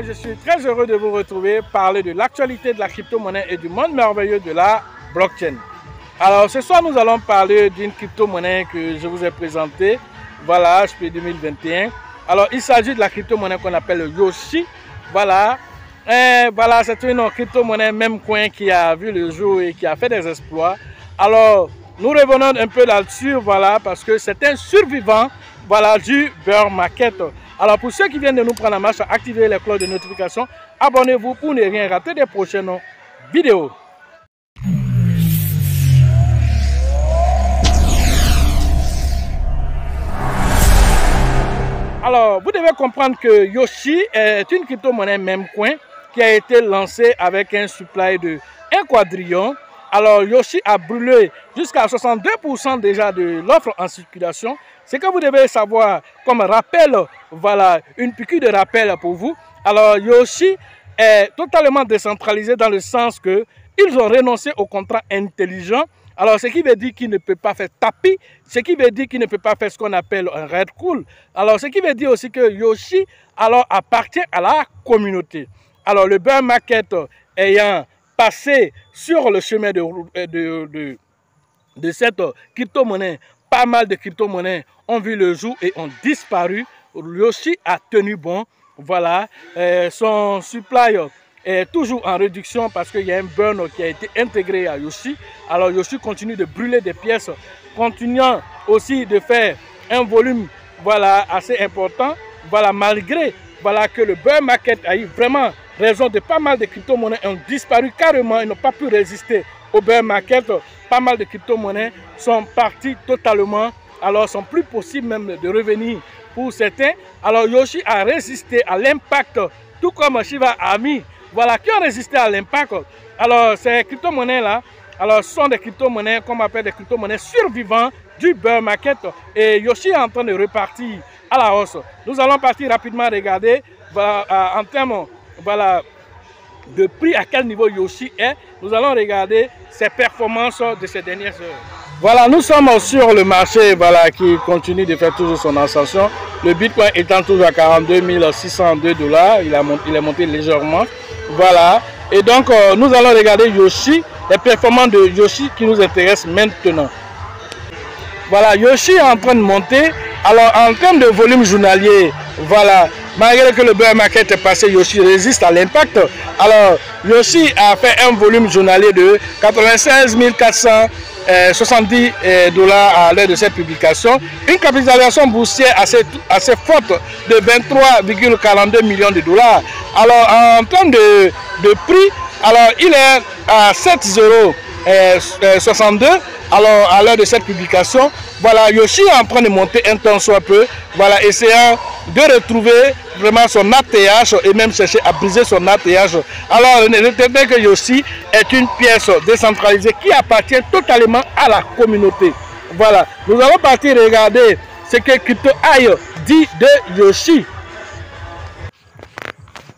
je suis très heureux de vous retrouver, parler de l'actualité de la crypto-monnaie et du monde merveilleux de la blockchain. Alors ce soir, nous allons parler d'une crypto-monnaie que je vous ai présentée, voilà, HP 2021. Alors il s'agit de la crypto-monnaie qu'on appelle Yoshi, voilà. Voilà, c'est une crypto-monnaie même coin qui a vu le jour et qui a fait des exploits. Alors nous revenons un peu là-dessus, voilà, parce que c'est un survivant, voilà, du bear market. Alors pour ceux qui viennent de nous prendre en marche, activez les cloches de notification, abonnez-vous pour ne rien rater des prochaines vidéos. Alors vous devez comprendre que Yoshi est une crypto-monnaie même coin qui a été lancée avec un supply de 1 quadrillion. Alors Yoshi a brûlé jusqu'à 62% déjà de l'offre en circulation. Ce que vous devez savoir comme rappel, voilà, une piqûre de rappel pour vous. Alors Yoshi est totalement décentralisé dans le sens que ils ont renoncé au contrat intelligent. Alors ce qui veut dire qu'il ne peut pas faire tapis, ce qui veut dire qu'il ne peut pas faire ce qu'on appelle un red cool. Alors ce qui veut dire aussi que Yoshi alors appartient à la communauté. Alors le bear market ayant passé sur le chemin de cette crypto-monnaie, pas mal de crypto-monnaies ont vu le jour et ont disparu. Yoshi a tenu bon, voilà, son supply est toujours en réduction parce qu'il y a un burn qui a été intégré à Yoshi. Alors Yoshi continue de brûler des pièces, continuant aussi de faire un volume, voilà, assez important, voilà, malgré, voilà, que le bear market a eu vraiment raison de pas mal de crypto-monnaies ont disparu carrément, ils n'ont pas pu résister au bear market. Pas mal de crypto-monnaies sont parties totalement, alors sont plus possibles même de revenir pour certains. Alors Yoshi a résisté à l'impact, tout comme Shiba Ami, voilà, qui ont résisté à l'impact. Alors ces crypto-monnaies là, alors sont des crypto-monnaies qu'on appelle des crypto-monnaies survivants du bear market, et Yoshi est en train de repartir à la hausse. Nous allons partir rapidement regarder, voilà, en termes, voilà, de prix, à quel niveau Yoshi est. Nous allons regarder ses performances de ces dernières heures. Voilà, nous sommes sur le marché, voilà, qui continue de faire toujours son ascension. Le Bitcoin étant toujours à 42 602 $, il est monté légèrement. Voilà, et donc nous allons regarder Yoshi, les performances de Yoshi qui nous intéressent maintenant. Voilà, Yoshi est en train de monter. Alors en termes de volume journalier, voilà, malgré que le bear market est passé, Yoshi résiste à l'impact. Alors Yoshi a fait un volume journalier de 96 470 $ à l'heure de cette publication. Une capitalisation boursière assez forte de 23,42 millions de $. Alors en termes de prix, alors il est à 7,62 €. Alors à l'heure de cette publication, voilà, Yoshi est en train de monter un temps soit peu, voilà, essayant de retrouver vraiment son ATH et même chercher à briser son ATH. Alors retenez que Yoshi est une pièce décentralisée qui appartient totalement à la communauté. Voilà, nous allons partir regarder ce que CryptoEye dit de Yoshi.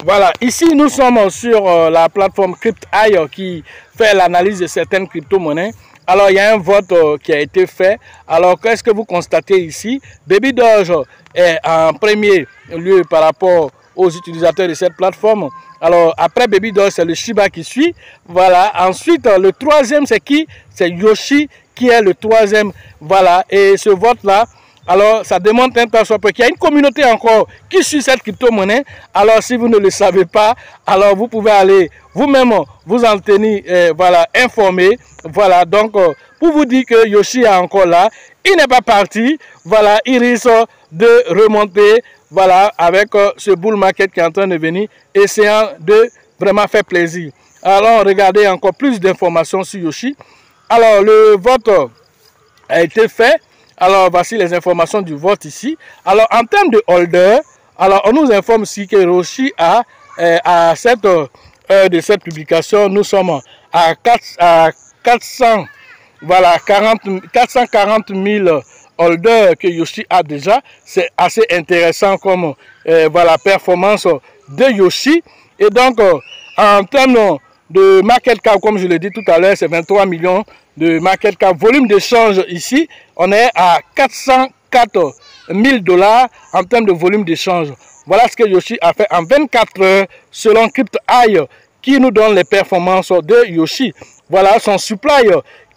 Voilà, ici nous sommes sur la plateforme CryptoEye qui fait l'analyse de certaines crypto-monnaies. Alors il y a un vote qui a été fait. Alors qu'est-ce que vous constatez ici? Baby Doge est en premier lieu par rapport aux utilisateurs de cette plateforme. Alors après Baby Doge, c'est le Shiba qui suit. Voilà, ensuite le troisième c'est qui? C'est Yoshi qui est le troisième. Voilà, et ce vote là, alors ça démontre un peu qu'il y a une communauté encore qui suit cette crypto-monnaie. Alors si vous ne le savez pas, alors vous pouvez aller vous-même vous en tenir, voilà, informé. Voilà, donc pour vous dire que Yoshi est encore là, il n'est pas parti. Voilà, il risque de remonter, voilà, avec ce bull market qui est en train de venir, essayant de vraiment faire plaisir. Alors regardez encore plus d'informations sur Yoshi. Alors le vote a été fait. Alors voici les informations du vote ici. Alors en termes de holder, alors on nous informe ici que Yoshi a à cette heure de cette publication, nous sommes à 440 000 holders que Yoshi a déjà. C'est assez intéressant comme voilà, performance de Yoshi. Et donc en termes de market cap, comme je l'ai dit tout à l'heure, c'est 23 millions de market cap. Volume d'échange ici, on est à 404 $1000 en termes de volume d'échange. Voilà ce que Yoshi a fait en 24 heures selon CryptEye qui nous donne les performances de Yoshi. Voilà son supply,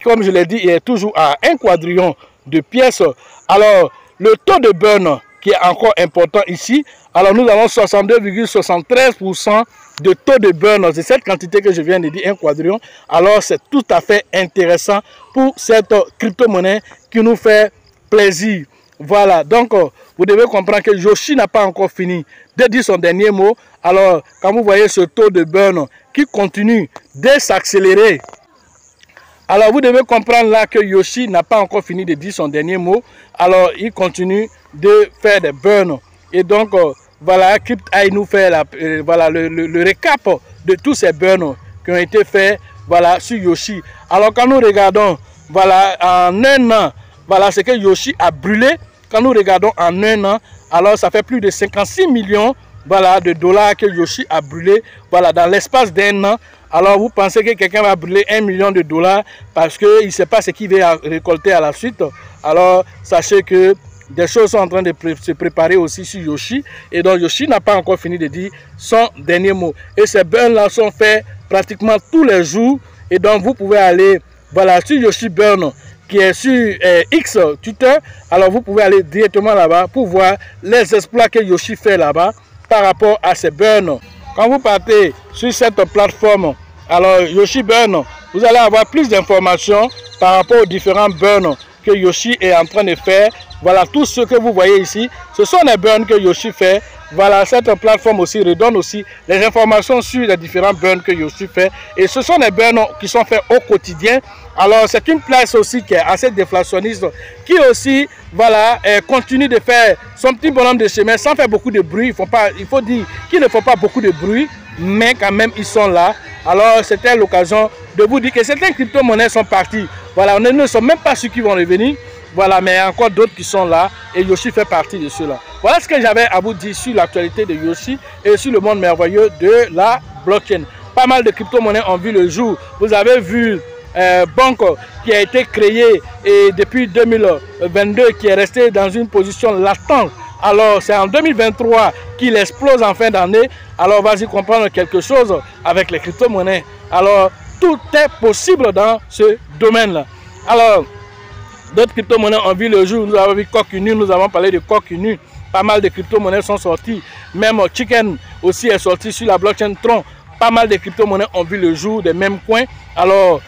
comme je l'ai dit, il est toujours à 1 quadrillion de pièces. Alors, le taux de burn qui est encore important ici, alors nous avons 62,73% de taux de burn. C'est cette quantité que je viens de dire, 1 quadrillion. Alors, c'est tout à fait intéressant pour cette crypto-monnaie qui nous fait plaisir. Voilà, donc vous devez comprendre que Yoshi n'a pas encore fini de dire son dernier mot. Alors, quand vous voyez ce taux de burn qui continue de s'accélérer, alors vous devez comprendre là que Yoshi n'a pas encore fini de dire son dernier mot. Alors, il continue de faire des burns. Et donc, voilà, CryptEye nous fait voilà, le récap de tous ces burns qui ont été faits, voilà, sur Yoshi. Alors, quand nous regardons, voilà, en un an, voilà ce que Yoshi a brûlé. Quand nous regardons en un an, alors ça fait plus de 56 millions, voilà, de dollars que Yoshi a brûlé, voilà, dans l'espace d'un an. Alors vous pensez que quelqu'un va brûler 1 million de dollars parce qu'il ne sait pas ce qu'il va récolter à la suite. Alors sachez que des choses sont en train de se préparer aussi sur Yoshi. Et donc Yoshi n'a pas encore fini de dire son dernier mot. Et ces burns-là sont faits pratiquement tous les jours. Et donc vous pouvez aller, voilà, sur Yoshi Burn, qui est sur X Twitter. Alors vous pouvez aller directement là-bas pour voir les exploits que Yoshi fait là-bas par rapport à ces burns. Quand vous partez sur cette plateforme, alors Yoshi Burn, vous allez avoir plus d'informations par rapport aux différents burns que Yoshi est en train de faire. Voilà, tout ce que vous voyez ici, ce sont les burns que Yoshi fait. Voilà, cette plateforme aussi redonne aussi les informations sur les différents burns que Yoshi fait. Et ce sont les burns qui sont faits au quotidien. Alors, c'est une place aussi qui est assez déflationniste, qui aussi, voilà, continue de faire son petit bonhomme de chemin sans faire beaucoup de bruit. Il faut dire qu'il ne faut pas beaucoup de bruit, mais quand même, ils sont là. Alors, c'était l'occasion de vous dire que certaines crypto-monnaies sont parties. Voilà, on ne sait même pas ceux qui vont revenir. Voilà, mais il y a encore d'autres qui sont là et Yoshi fait partie de ceux-là. Voilà ce que j'avais à vous dire sur l'actualité de Yoshi et sur le monde merveilleux de la blockchain. Pas mal de crypto-monnaies ont vu le jour. Vous avez vu Bank qui a été créé et depuis 2022 qui est resté dans une position latente. Alors c'est en 2023 qu'il explose en fin d'année. Alors vas-y comprendre quelque chose avec les crypto-monnaies. Alors tout est possible dans ce domaine-là. Alors d'autres crypto-monnaies ont vu le jour. Nous avons vu Cockinu, nous avons parlé de Cockinu. Pas mal de crypto-monnaies sont sorties. Même Chicken aussi est sorti sur la blockchain Tron. Pas mal de crypto-monnaies ont vu le jour des mêmes coins. Alors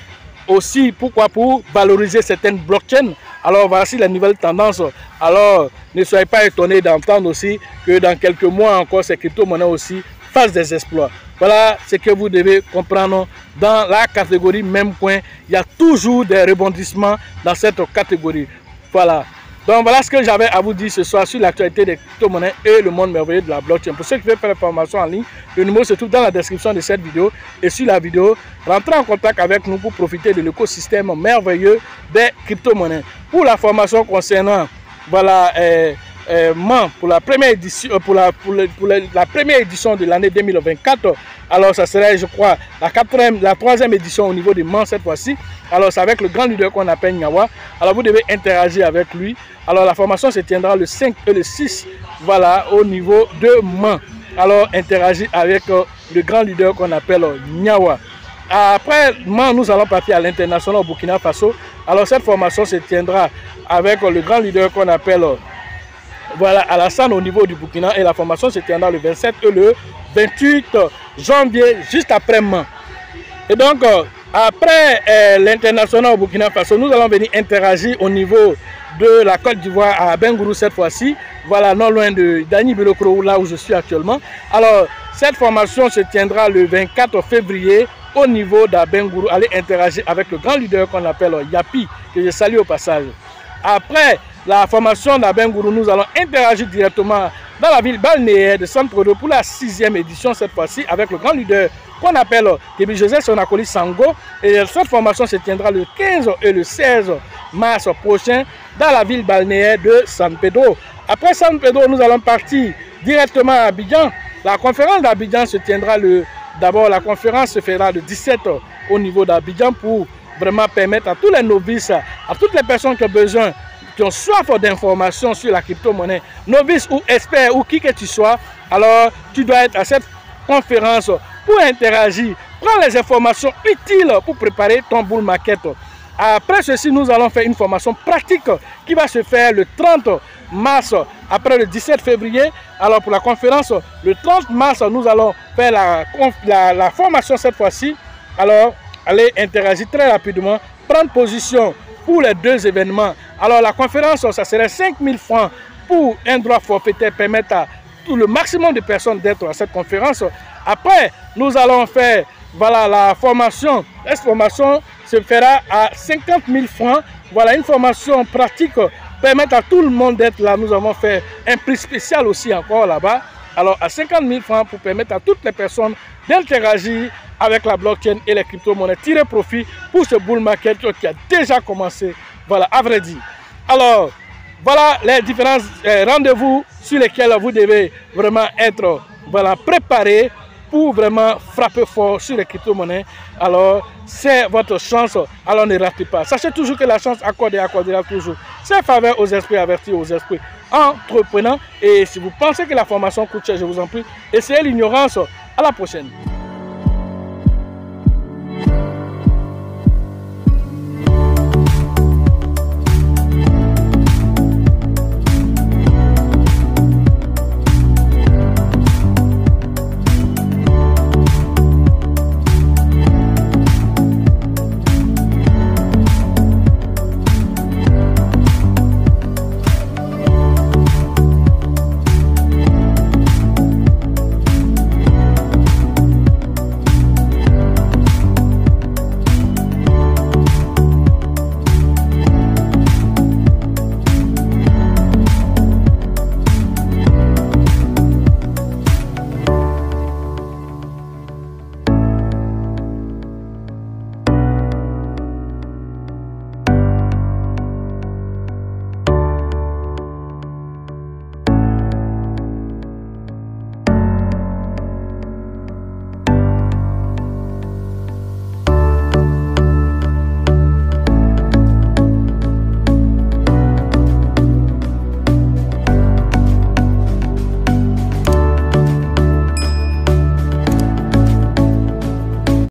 aussi, pourquoi pour valoriser certaines blockchains. Alors voici la nouvelle tendance. Alors ne soyez pas étonnés d'entendre aussi que dans quelques mois encore, ces crypto-monnaies aussi fassent des exploits. Voilà ce que vous devez comprendre dans la catégorie même coin. Il y a toujours des rebondissements dans cette catégorie. Voilà. Donc voilà ce que j'avais à vous dire ce soir sur l'actualité des crypto-monnaies et le monde merveilleux de la blockchain. Pour ceux qui veulent faire la formation en ligne, le numéro se trouve dans la description de cette vidéo. Et sur la vidéo, rentrez en contact avec nous pour profiter de l'écosystème merveilleux des crypto-monnaies. Pour la formation concernant, voilà, pour la première édition, la première édition de l'année 2024, alors ça serait, je crois, la troisième édition au niveau du Mans cette fois-ci. Alors c'est avec le grand leader qu'on appelle Nyawa. Alors vous devez interagir avec lui. Alors la formation se tiendra le 5 et le 6, voilà, au niveau de Mans. Alors interagir avec le grand leader qu'on appelle Nyawa. Après Mans, nous allons partir à l'international au Burkina Faso. Alors cette formation se tiendra avec le grand leader qu'on appelle voilà, Alassane au niveau du Burkina. Et la formation se tiendra le 27 et le 28 janvier, juste après Mans. Et donc, après l'international au Burkina Faso, nous allons venir interagir au niveau de la Côte d'Ivoire à Bengourou cette fois-ci. Voilà, non loin de Dani Bilokro, là où je suis actuellement. Alors, cette formation se tiendra le 24 février au niveau d'Abengourou. Allez interagir avec le grand leader qu'on appelle Yapi, que je salue au passage. Après la formation d'Abengourou, nous allons interagir directement dans la ville balnéaire de Saint-Prodo pour la 6e édition cette fois-ci avec le grand leader qu'on appelle Kébi Joseph Sonakoli Sango. Et cette formation se tiendra le 15 et le 16 mars prochain dans la ville balnéaire de San Pedro. Après San Pedro, nous allons partir directement à Abidjan. La conférence d'Abidjan se tiendra d'abord la conférence se fera le 17 au niveau d'Abidjan pour vraiment permettre à tous les novices, à toutes les personnes qui ont besoin, qui ont soif d'informations sur la crypto-monnaie, novice ou expert ou qui que tu sois, alors tu dois être à cette conférence pour interagir. Prends les informations utiles pour préparer ton bull market. Après ceci, nous allons faire une formation pratique qui va se faire le 30 mars, après le 17 février. Alors pour la conférence, le 30 mars, nous allons faire la formation cette fois-ci. Alors, allez interagir très rapidement, prendre position pour les deux événements. Alors la conférence, ça serait 5 000 francs pour un droit forfaitaire permettre à tout le maximum de personnes d'être à cette conférence. Après, nous allons faire voilà, la formation. Cette formation se fera à 50 000 francs. Voilà une formation pratique permettre à tout le monde d'être là. Nous avons fait un prix spécial aussi encore là-bas. Alors à 50 000 francs pour permettre à toutes les personnes d'interagir avec la blockchain et les crypto-monnaies, tirer profit pour ce bull market qui a déjà commencé. Voilà, à vrai dire. Alors, voilà les différents rendez-vous sur lesquels vous devez vraiment être préparé pour vraiment frapper fort sur les crypto-monnaies. Alors, c'est votre chance. Alors, ne ratez pas. Sachez toujours que la chance accordée accordera toujours. C'est faveur aux esprits avertis, aux esprits entreprenants. Et si vous pensez que la formation coûte cher, je vous en prie, essayez l'ignorance. À la prochaine.